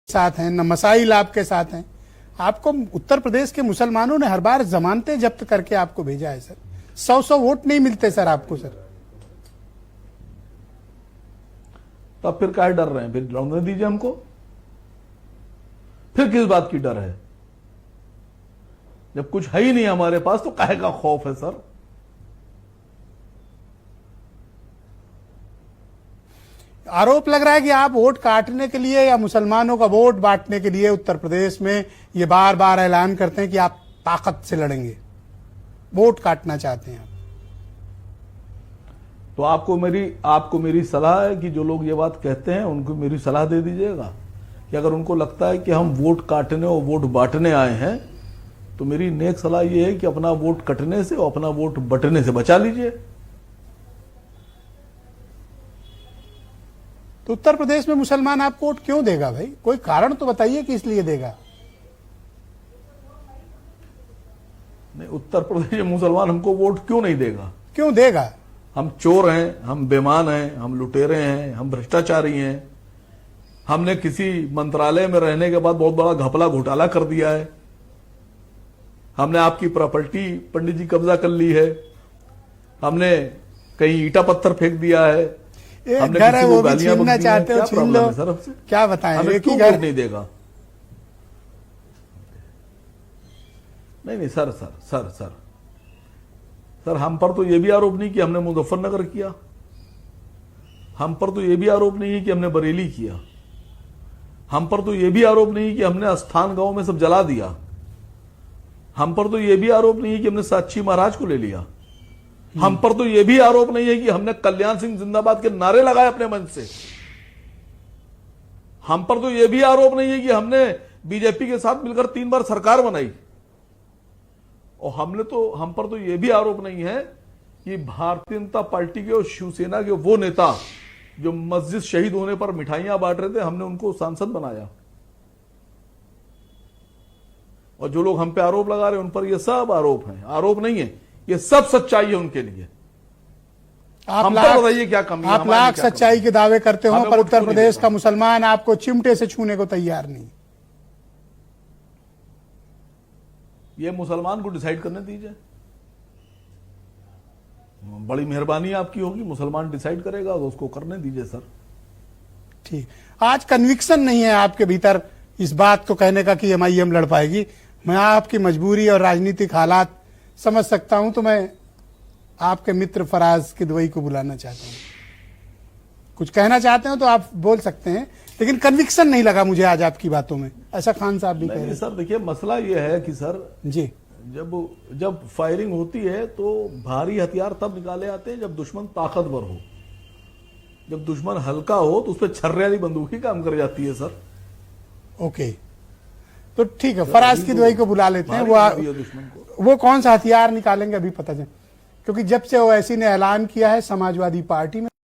साथ हैं, न मसाइल आपके साथ हैं। आपको उत्तर प्रदेश के मुसलमानों ने हर बार जमानतें जब्त करके आपको भेजा है सर। 100 वोट नहीं मिलते सर आपको सर। तो अब फिर काहे डर रहे हैं? फिर लड़ने दीजिए हमको। फिर किस बात की डर है? जब कुछ है ही नहीं हमारे पास तो काहे का खौफ है सर? आरोप लग रहा है कि आप वोट काटने के लिए या मुसलमानों का वोट बांटने के लिए उत्तर प्रदेश में ये बार बार ऐलान करते हैं कि आप ताकत से लड़ेंगे, वोट काटना चाहते हैं। तो आपको मेरी सलाह है कि जो लोग ये बात कहते हैं उनको मेरी सलाह दे दीजिएगा कि अगर उनको लगता है कि हम वोट काटने और वोट बांटने आए हैं तो मेरी नेक सलाह ये है कि अपना वोट कटने से और अपना वोट बटने से बचा लीजिए। तो उत्तर प्रदेश में मुसलमान आपको वोट क्यों देगा भाई? कोई कारण तो बताइए कि इसलिए देगा। नहीं, उत्तर प्रदेश में मुसलमान हमको वोट क्यों नहीं देगा? क्यों देगा? हम चोर हैं, हम बेईमान हैं, हम लुटेरे हैं, हम भ्रष्टाचारी हैं। हमने किसी मंत्रालय में रहने के बाद बहुत बड़ा घपला घोटाला कर दिया है। हमने आपकी प्रॉपर्टी पंडित जी कब्जा कर ली है। हमने कहीं ईटा पत्थर फेंक दिया है। हमने घर है किसी को वो भी गालियां छीनना बक दी हैं। चाहते हो, क्या छीन प्रॉब्लम लो। है सर हमसे? क्या बताएं? हमें एक ही क्यों घर वोट नहीं देगा? नहीं sir sir sir sir sir हम पर तो यह भी आरोप नहीं कि हमने मुजफ्फरनगर किया। हम पर तो यह भी आरोप नहीं है कि हमने बरेली किया। हम पर तो यह भी आरोप नहीं है कि हमने अस्थान गांव में सब जला दिया। हम पर तो यह भी आरोप नहीं है कि हमने साक्षी महाराज को ले लिया। हम पर तो यह भी आरोप नहीं है कि हमने कल्याण सिंह जिंदाबाद के नारे लगाए अपने मन से। हम पर तो यह भी आरोप नहीं है कि हमने बीजेपी के साथ मिलकर 3 बार सरकार बनाई। और हम पर तो यह भी आरोप नहीं है कि भारतीय जनता पार्टी के और शिवसेना के वो नेता जो मस्जिद शहीद होने पर मिठाइयां बांट रहे थे, हमने उनको सांसद बनाया। और जो लोग हम पे आरोप लगा रहे हैं उन पर ये सब आरोप हैं, आरोप नहीं है, ये सब सच्चाई है उनके लिए। आप बताइए क्या कमी है? आप लाख सच्चाई के दावे करते हो पर उत्तर प्रदेश का मुसलमान मुसलमान आपको चिमटे से छूने को तैयार नहीं। ये मुसलमान को डिसाइड करने दीजिए। बड़ी मेहरबानी आपकी होगी, मुसलमान डिसाइड करेगा तो उसको करने दीजिए सर। ठीक, आज कन्विक्शन नहीं है आपके भीतर इस बात को कहने का कि एमआईएम लड़ पाएगी। मैं आपकी मजबूरी और राजनीतिक हालात समझ सकता हूं, तो मैं आपके मित्र फराज किदवई को बुलाना चाहता हूं। कुछ कहना चाहते हो तो आप बोल सकते हैं, लेकिन कन्विक्शन नहीं लगा मुझे आज आपकी बातों में। ऐसा खान साहब भी कह रहे हैं। सर देखिए, मसला यह है कि सर जी, जब फायरिंग होती है तो भारी हथियार तब निकाले आते हैं जब दुश्मन ताकतवर हो। जब दुश्मन हल्का हो तो उस पर छर्रे वाली बंदूक ही काम कर जाती है सर। ओके, तो ठीक है, फराज किदवई को बुला लेते हैं। वो कौन सा हथियार निकालेंगे अभी पता चले, क्योंकि जब से ओवैसी ने ऐलान किया है समाजवादी पार्टी में